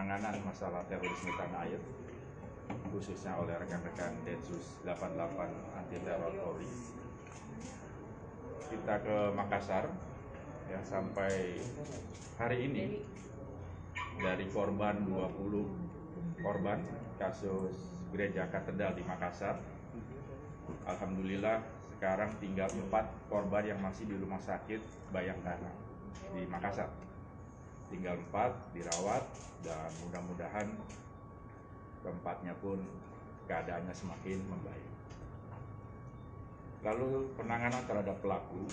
penanganan masalah terorisme tanah air, khususnya oleh rekan-rekan Densus 88 anti teror Polri. Kita ke Makassar, ya, sampai hari ini dari korban 20 korban kasus gereja katedral di Makassar, alhamdulillah sekarang tinggal 4 korban yang masih di rumah sakit Bayangkara di Makassar. Tinggal 4 dirawat dan mudah-mudahan keempatnya pun keadaannya semakin membaik. Lalu penanganan terhadap pelaku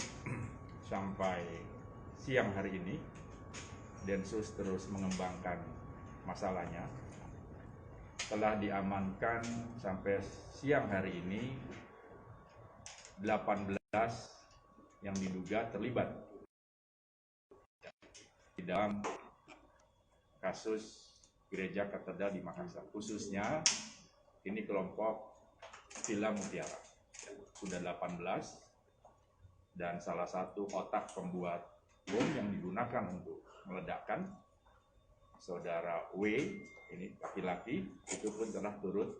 sampai siang hari ini Densus terus mengembangkan masalahnya. Telah diamankan sampai siang hari ini 18 yang diduga terlibat di dalam kasus gereja katedral di Makassar. Khususnya ini kelompok Villa Mutiara. Sudah 18 dan salah satu otak pembuat bom yang digunakan untuk meledakkan, saudara W, ini laki-laki, itu pun telah turut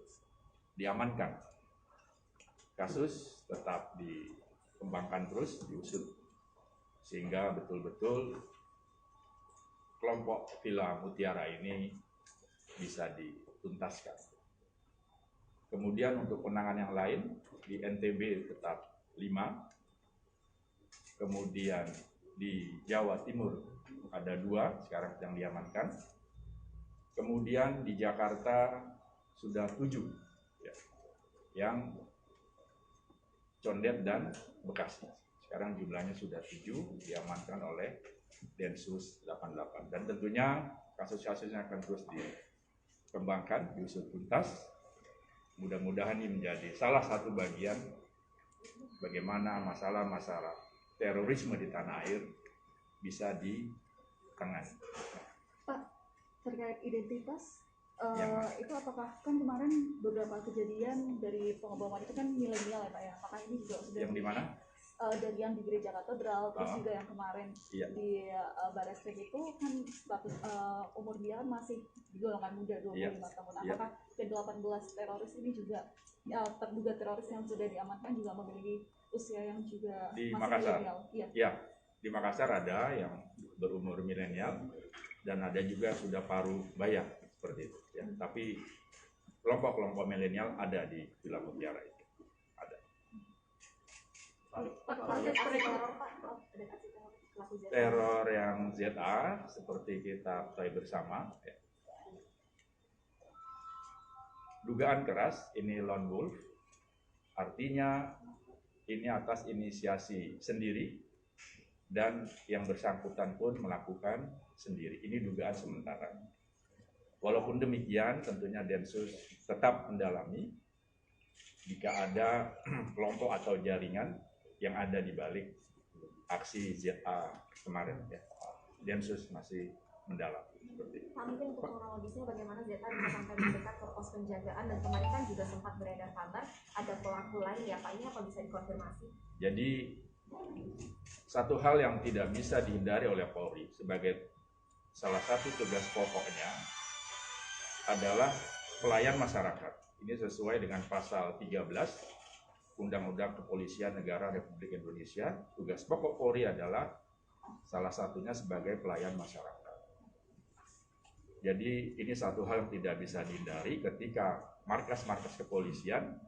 diamankan. Kasus tetap dikembangkan terus, diusut, sehingga betul-betul kelompok Villa Mutiara ini bisa dituntaskan. Kemudian untuk penanganan yang lain, di NTB tetap 5, kemudian di Jawa Timur ada 2 sekarang yang diamankan, kemudian di Jakarta sudah 7 ya, yang Condet dan Bekasi. Sekarang jumlahnya sudah 7 diamankan oleh Densus 88, dan tentunya kasus-kasusnya akan terus dikembangkan, diusut tuntas. Mudah-mudahan ini menjadi salah satu bagian bagaimana masalah-masalah terorisme di tanah air bisa ditangani. Pak, terkait identitas, itu apakah kan kemarin beberapa kejadian dari pengeboman itu kan milenial ya Pak ya? Apakah ini juga sudah yang di mana? Dari yang di gereja katedral, terus juga yang kemarin di Barreskrim itu kan status umur dia kan masih di golongan muda 25 tahun. Apakah ke-18 teroris ini juga terduga teroris yang sudah diamankan juga memiliki usia yang juga di masih Makassar? milenial? Iya, di Makassar ada yang berumur milenial dan ada juga sudah paruh baya seperti itu. Ya. Tapi kelompok-kelompok milenial ada di Villa Mutiara itu. Teror yang ZA seperti kita ketahui bersama ya. Dugaan keras ini lone wolf, artinya ini atas inisiasi sendiri dan yang bersangkutan pun melakukan sendiri. Ini dugaan sementara. Walaupun demikian tentunya Densus tetap mendalami jika ada kelompok atau jaringan yang ada di balik aksi ZA kemarin ya. Densus masih mendalam seperti itu. Pak, mungkin untuk kronologisnya bagaimana ZA bisa sampai mendekat ke pos penjagaan, dan kemarin kan juga sempat beredar kabar ada pelaku lain ya Pak, ini apa bisa dikonfirmasi? Jadi satu hal yang tidak bisa dihindari oleh Polri sebagai salah satu tugas pokoknya adalah pelayan masyarakat. Ini sesuai dengan pasal 13 Undang-Undang Kepolisian Negara Republik Indonesia. Tugas pokok Polri adalah salah satunya sebagai pelayan masyarakat. Jadi ini satu hal yang tidak bisa dihindari ketika markas-markas kepolisian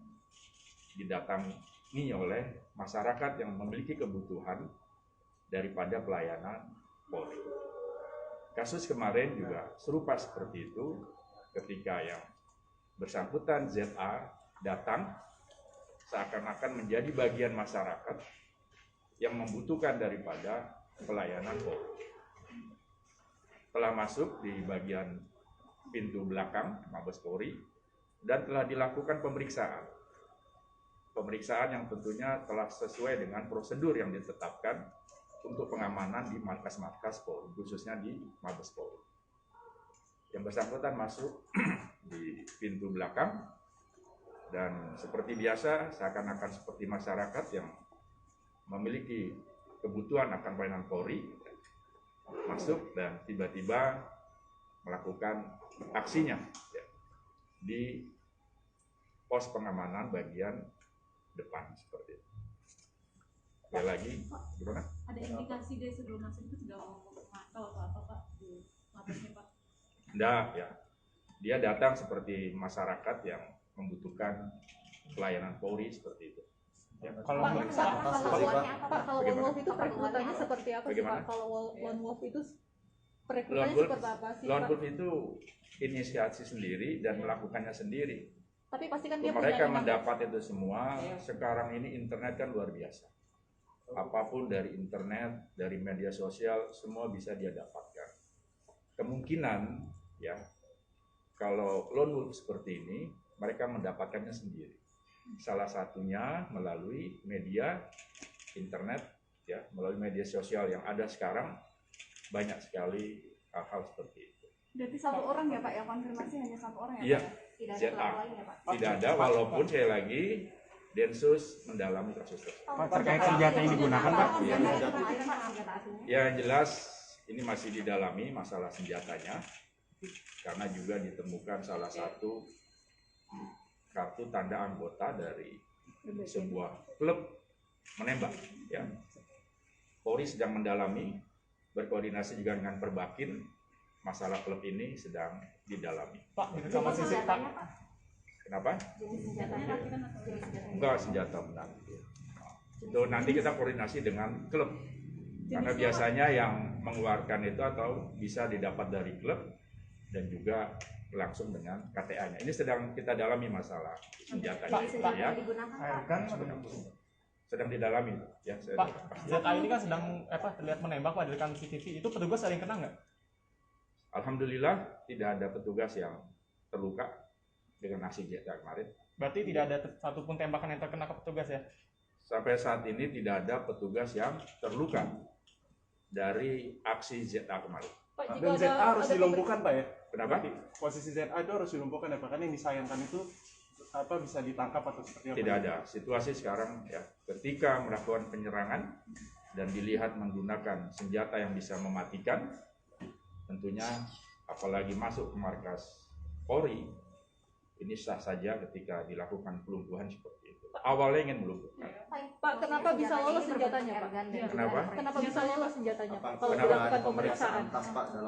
didatangi oleh masyarakat yang memiliki kebutuhan daripada pelayanan Polri. Kasus kemarin juga serupa seperti itu ketika yang bersangkutan ZA datang seakan-akan menjadi bagian masyarakat yang membutuhkan daripada pelayanan Polri. Telah masuk di bagian pintu belakang Mabes Polri dan telah dilakukan pemeriksaan. Pemeriksaan yang tentunya telah sesuai dengan prosedur yang ditetapkan untuk pengamanan di markas-markas Polri, khususnya di Mabes Polri. Yang bersangkutan masuk di pintu belakang dan seperti biasa seakan-akan seperti masyarakat yang memiliki kebutuhan akan pelayanan Polri masuk dan tiba-tiba melakukan aksinya ya, di pos pengamanan bagian depan seperti itu. Ya lagi, gimana? Ada indikasi dia sebelum masuk itu sudah mau memantau atau apa Pak di mabesnya Pak? Enggak ya, dia datang seperti masyarakat yang membutuhkan pelayanan Polri seperti itu. Ya. Kalau Lone Wolf itu perekrutannya seperti apa sih Pak? Kalau Lone Wolf itu perekrutannya seperti apa sih Pak? Lone Wolf itu inisiasi sendiri dan melakukannya sendiri. Tapi pasti kan dia mereka mendapat itu semua. Sekarang ini internet kan luar biasa. Apapun dari internet, dari media sosial, semua bisa dia dapatkan. Kemungkinan ya, kalau Lone Wolf seperti ini, mereka mendapatkannya sendiri. Salah satunya melalui media internet ya, melalui media sosial yang ada sekarang, banyak sekali hal-hal seperti itu. Berarti satu orang ya Pak, ya konfirmasi hanya satu orang ya iya. Pak? Tidak ZA. ada lain ya Pak? Tidak ada, walaupun saya lagi Densus mendalami kasus tersebut. Pak, terkait senjata yang digunakan Pak? Ya jelas ini masih didalami masalah senjatanya, karena juga ditemukan salah satu kartu tanda anggota dari sebuah klub menembak. Ya. Polri sedang mendalami, berkoordinasi juga dengan Perbakin, masalah klub ini sedang didalami. Pak, sama sisi Pak. Kenapa? Jenis senjatanya Enggak senjata benar. Itu nanti kita koordinasi dengan klub. Karena biasanya yang mengeluarkan itu atau bisa didapat dari klub dan juga langsung dengan KTA-nya. Ini sedang kita dalami masalah senjata ya. Sedang didalami ya. Pak, ZA ini kan sedang terlihat menembak Pak dari CCTV. Itu petugas ada yang kena nggak? Alhamdulillah tidak ada petugas yang terluka dengan aksi ZA kemarin. Berarti tidak ada satupun tembakan yang terkena ke petugas ya? Sampai saat ini tidak ada petugas yang terluka dari aksi ZA kemarin. Pak, dan ZA harus dilumpuhkan Pak ya? Kenapa? Posisi ZA itu harus dilumpuhkan ya Pak, kan yang disayangkan itu bisa ditangkap atau seperti apa? Tidak ada. Situasi sekarang ya, ketika melakukan penyerangan dan dilihat menggunakan senjata yang bisa mematikan, tentunya apalagi masuk ke markas Polri, ini sah saja ketika dilakukan pelumpuhan seperti itu. Awalnya ingin melumpuhkan. Pak, kenapa bisa lolos senjatanya Pak? Kenapa? Kenapa bisa lolos senjatanya Pak? Kalau Kenapa? dilakukan pemeriksaan.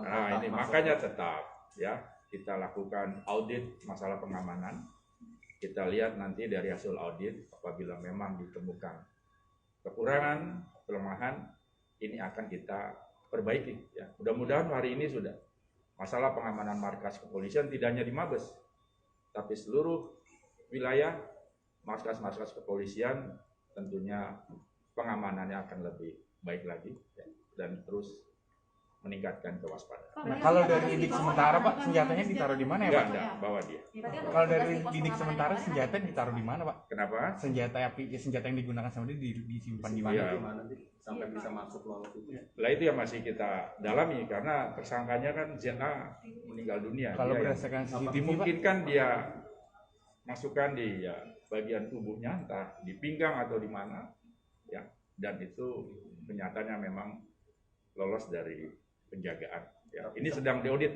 Nah ini makanya tetap ya kita lakukan audit masalah pengamanan. Kita lihat nanti dari hasil audit apabila memang ditemukan kekurangan, kelemahan, ini akan kita perbaiki. Ya. Mudah-mudahan hari ini sudah. Masalah pengamanan markas kepolisian tidak hanya di Mabes, tapi seluruh wilayah markas-markas kepolisian tentunya pengamanannya akan lebih baik lagi ya, dan terus meningkatkan kewaspadaan. Nah, kalau dari lidik sementara Pak, senjatanya ditaruh di mana ya Pak? Enggak, bawa dia. Kalau dari lidik sementara senjata ditaruh di mana Pak? Kenapa? Senjata yang digunakan sama dia disimpan di mana? Ya. Sampai bisa masuk lolos itu. Lah itu yang masih kita dalami karena tersangkanya kan ZA meninggal dunia. Kalau dia berdasarkan CCTV dimungkinkan dia masukkan di ya, bagian tubuhnya entah di pinggang atau di mana ya, dan itu kenyataannya memang lolos dari penjagaan ya. Ini sedang diaudit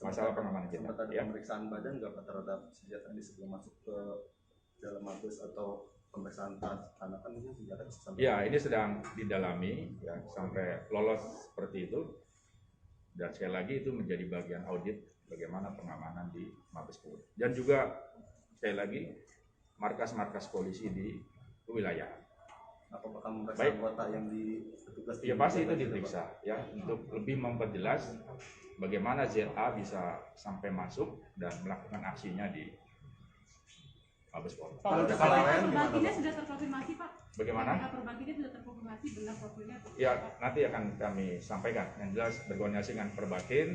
masalah pengamanan kita Sempat ada ya. pemeriksaan badan nggak Pak terhadap senjata ini sebelum masuk ke dalam Mabes atau pemeriksaan tanah, kan mungkin senjata bisa sampai Ya, ini sedang didalami ya sampai lolos seperti itu. Dan sekali lagi itu menjadi bagian audit bagaimana pengamanan di Mabes Polri. Dan juga sekali lagi markas-markas polisi di wilayah. apakah memeriksa anggota yang di petugas Ya pasti itu diperiksa ya untuk lebih memperjelas bagaimana ZA bisa sampai masuk dan melakukan aksinya di Mabes Polri. Kalau Perbakinnya sudah terkonfirmasi Pak? Bagaimana? Perbakinnya sudah terkonfirmasi benar profilnya? Ya nanti akan kami sampaikan. Yang jelas berkoordinasi dengan Perbakin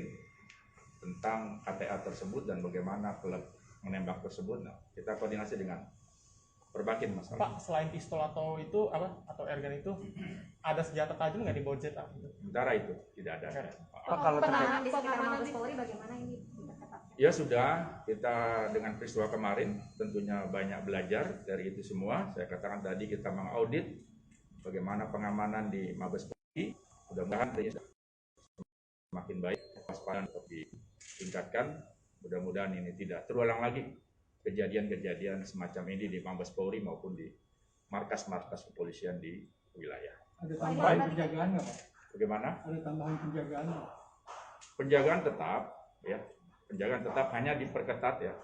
tentang KTA tersebut dan bagaimana klub menembak tersebut. Nah, kita koordinasi dengan Perbakin masalah. Pak, selain pistol atau itu atau airgun itu ada senjata tajam nggak di bawah ZA? Sementara itu tidak ada. Pak, kalau Penanganan di sekitar Mabes Polri bagaimana ini? Ya sudah, kita dengan peristiwa kemarin tentunya banyak belajar dari itu semua. Saya katakan tadi kita mengaudit bagaimana pengamanan di Mabes Polri. Mudah-mudahan semakin baik, waspada lebih tingkatkan. Mudah-mudahan ini tidak terulang lagi kejadian-kejadian semacam ini di Mabes Polri maupun di markas-markas kepolisian di wilayah. Ada tambahan penjagaan nggak Pak? Bagaimana? Ada tambahan penjagaan nggak? Penjagaan tetap, ya. Penjagaan tetap, hanya diperketat ya.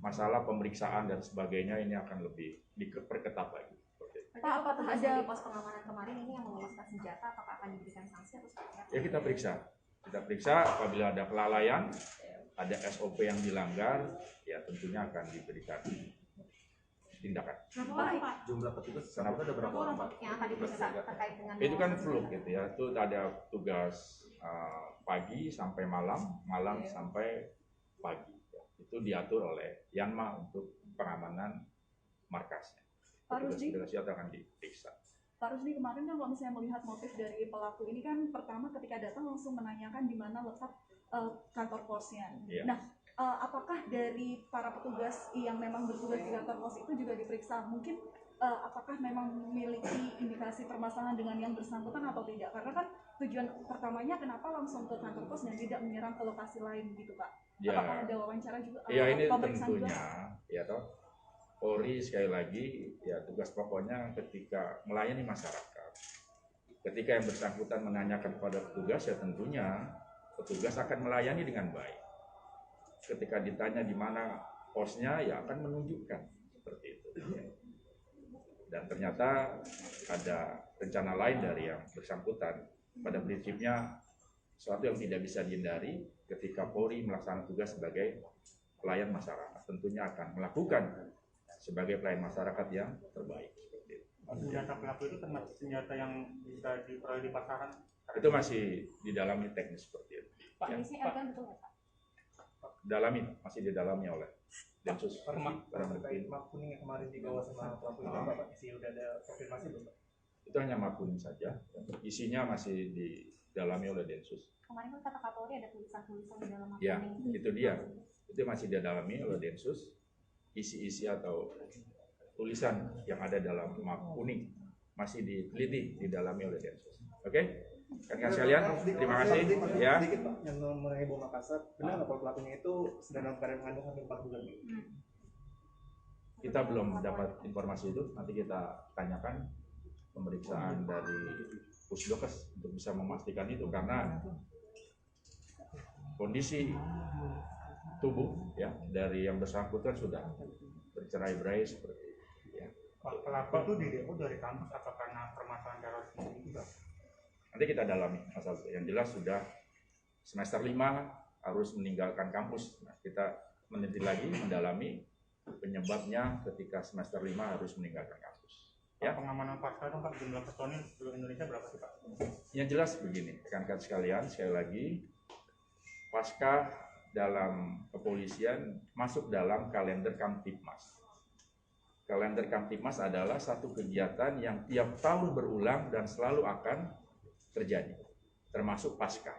Masalah pemeriksaan dan sebagainya ini akan lebih diperketat lagi. Pak, apa ada di pos pengamanan kemarin ini yang meloloskan senjata, apakah akan diberikan sanksi atau seperti apa? Ya kita periksa. Kita periksa apabila ada kelalaian, ada SOP yang dilanggar, ya tentunya akan diberikan tindakan. Jumlah petugas sana ada berapa orang Pak? Yang akan diperiksa terkait dengan Itu kan fluk gitu ya. Itu ada tugas pagi sampai malam, malam sampai pagi. Ya. Itu diatur oleh Yanma untuk pengamanan markasnya. Pak Rusdi akan diperiksa. Pak Rusdi, kemarin kan kalau misalnya melihat motif dari pelaku ini kan pertama ketika datang langsung menanyakan di mana letak kantor posnya. Yeah. Nah, apakah dari para petugas yang memang bertugas di kantor pos itu juga diperiksa? Mungkin apakah memang memiliki indikasi permasalahan dengan yang bersangkutan atau tidak? Karena kan tujuan pertamanya kenapa langsung ke kantor pos dan tidak menyerang ke lokasi lain gitu Pak? Ya. Apakah ada wawancara juga? Ya ini pemeriksaan tentunya, juga? ya toh. Polri sekali lagi, ya tugas pokoknya ketika melayani masyarakat. Ketika yang bersangkutan menanyakan kepada petugas, ya tentunya petugas akan melayani dengan baik. Ketika ditanya di mana posnya, ya akan menunjukkan seperti itu. Dan ternyata ada rencana lain dari yang bersangkutan. Pada prinsipnya, sesuatu yang tidak bisa dihindari ketika Polri melaksanakan tugas sebagai pelayan masyarakat. Tentunya akan melakukan sebagai pelayan masyarakat yang terbaik. Seperti itu. Senjata pelaku itu termasuk senjata yang bisa diperoleh di pasaran? Itu masih didalami teknis seperti itu. Pak, Ya. ini airgun betul nggak Pak? Masih didalami oleh Densus. Terkait map kuning yang kemarin dibawa sama pelaku itu Pak, isi udah ada konfirmasi belum Pak? Itu hanya map kuning saja. Isinya masih didalami oleh Densus. Kemarin kan kata Kapolri ada tulisan-tulisan di dalam map Ya, kuning. itu dia. Itu masih didalami oleh Densus. Isi-isi atau tulisan yang ada dalam map kuning masih diteliti, didalami oleh Densus. Oke? Rekan sekalian, terima kasih. Ya. Sedikit Pak, yang mengenai bom Makassar, benar nggak kalau pelakunya itu sedang dalam keadaan mengandung hamil 4 bulan? Kita belum dapat informasi itu. Nanti kita tanyakan pemeriksaan dari Pusdokes untuk bisa memastikan itu, karena kondisi tubuh ya dari yang bersangkutan sudah bercerai-berai seperti itu. Ya. Pak, pelaku itu di demo dari kampus atau karena permasalahan terorisme juga? Nanti kita dalami masalah itu. Yang jelas sudah semester 5 harus meninggalkan kampus. Nah, kita meneliti lagi, mendalami penyebabnya ketika semester 5 harus meninggalkan kampus. Ya. Pengamanan pasca dong Pak, jumlah personil seluruh Indonesia berapa sih Pak? Yang jelas begini, rekan-rekan sekalian, sekali lagi, pasca dalam kepolisian masuk dalam kalender Kamtibmas. Kalender Kamtibmas adalah satu kegiatan yang tiap tahun berulang dan selalu akan terjadi, termasuk pasca.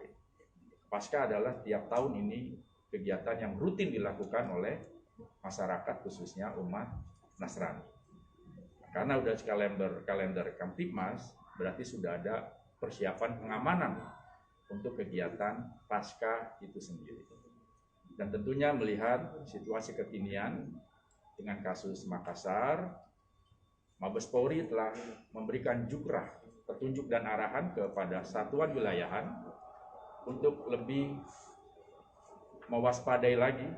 Pasca adalah tiap tahun ini kegiatan yang rutin dilakukan oleh masyarakat, khususnya umat Nasrani. Karena udah kalender Kamtibmas, berarti sudah ada persiapan pengamanan untuk kegiatan pasca itu sendiri. Dan tentunya melihat situasi kekinian dengan kasus Makassar, Mabes Polri telah memberikan jukrah, petunjuk dan arahan kepada satuan wilayahan untuk lebih mewaspadai lagi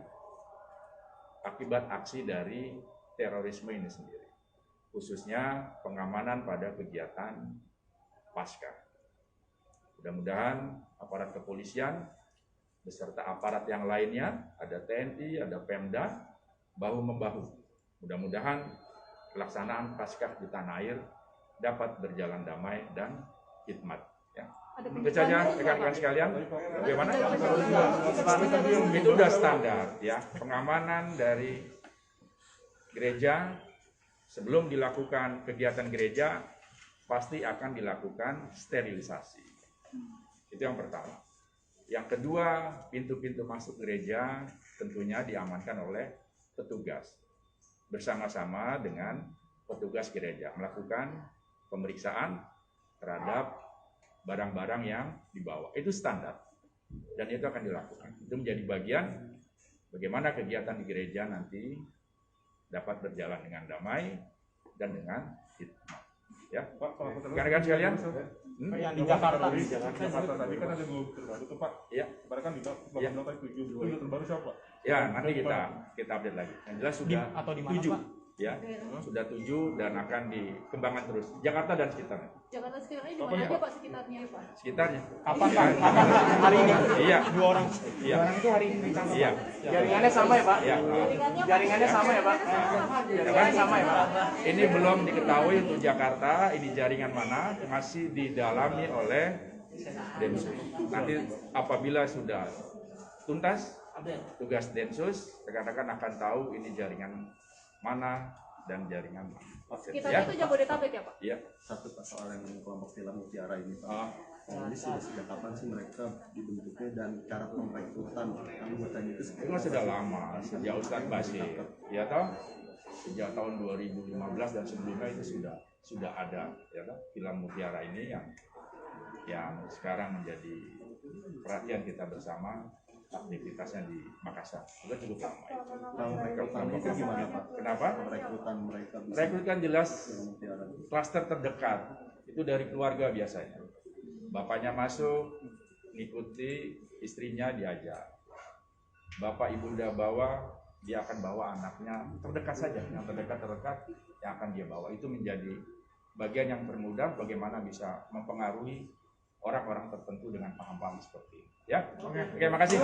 akibat aksi dari terorisme ini sendiri, khususnya pengamanan pada kegiatan pasca. Mudah-mudahan aparat kepolisian beserta aparat yang lainnya, ada TNI, ada Pemda, bahu-membahu. Mudah-mudahan pelaksanaan Paskah di tanah air dapat berjalan damai dan hikmat. Ya. Itu saja rekan-rekan sekalian. Bagaimana? Itu sudah standar, ya. Pengamanan dari gereja sebelum dilakukan kegiatan gereja pasti akan dilakukan sterilisasi. Itu yang pertama. Yang kedua, pintu-pintu masuk gereja tentunya diamankan oleh petugas bersama-sama dengan petugas gereja melakukan pemeriksaan terhadap barang-barang yang dibawa. Itu standar. dan itu akan dilakukan. Itu menjadi bagian bagaimana kegiatan di gereja nanti dapat berjalan dengan damai dan dengan hikmat. Ya, rekan-rekan sekalian, yang di Jakarta. Di Jakarta tadi kan ada 2 terbaru tuh Pak. Ya. Baru kan di bilang tadi 7 terbaru siapa? Ya, nanti kita update lagi. Yang jelas sudah Atau di mana, 7. Pak? Ya, sudah 7 dan akan dikembangkan terus. Jakarta dan sekitarnya. Jakarta sekitarnya di mana aja Pak sekitarnya Pak? Sekitarnya. Kapan Pak? Kapan hari ini? Iya. 2 orang. Iya. Orang itu hari ini ditangkap. Iya. Jaringannya sama ya Pak? Iya. Jaringannya sama ya Pak? Jaringannya sama ya Pak? Ini belum diketahui untuk Jakarta, ini jaringan mana, masih didalami oleh Densus. Nanti apabila sudah tuntas tugas Densus, rekan-rekan akan tahu ini jaringan mana dan jaringan mana. Sekitarnya itu Jabodetabek ya Pak? Iya. Satu soal yang kelompok Film Mutiara ini Pak. Jadi sejak kapan sih mereka dibentuknya dan cara perekrutan anggotanya itu seperti Itu sudah lama, sejak Ustadz Basir, ya toh, sejak tahun 2015 dan sebelumnya itu sudah ada, ya toh, Film Mutiara ini yang sekarang menjadi perhatian kita bersama, aktivitasnya di Makassar. Sudah cukup lama itu. Kalau rekrutan itu gimana Pak? Kenapa? Rekrutan mereka bisa Rekrutkan jelas Film Mutiara. klaster terdekat itu dari keluarga biasanya. Bapaknya masuk, ngikuti, istrinya diajak. Bapak ibunda bawa, dia akan bawa anaknya terdekat saja, yang terdekat yang akan dia bawa. Itu menjadi bagian yang termudah bagaimana bisa mempengaruhi orang-orang tertentu dengan paham-paham seperti ini. Ya, oke, makasih.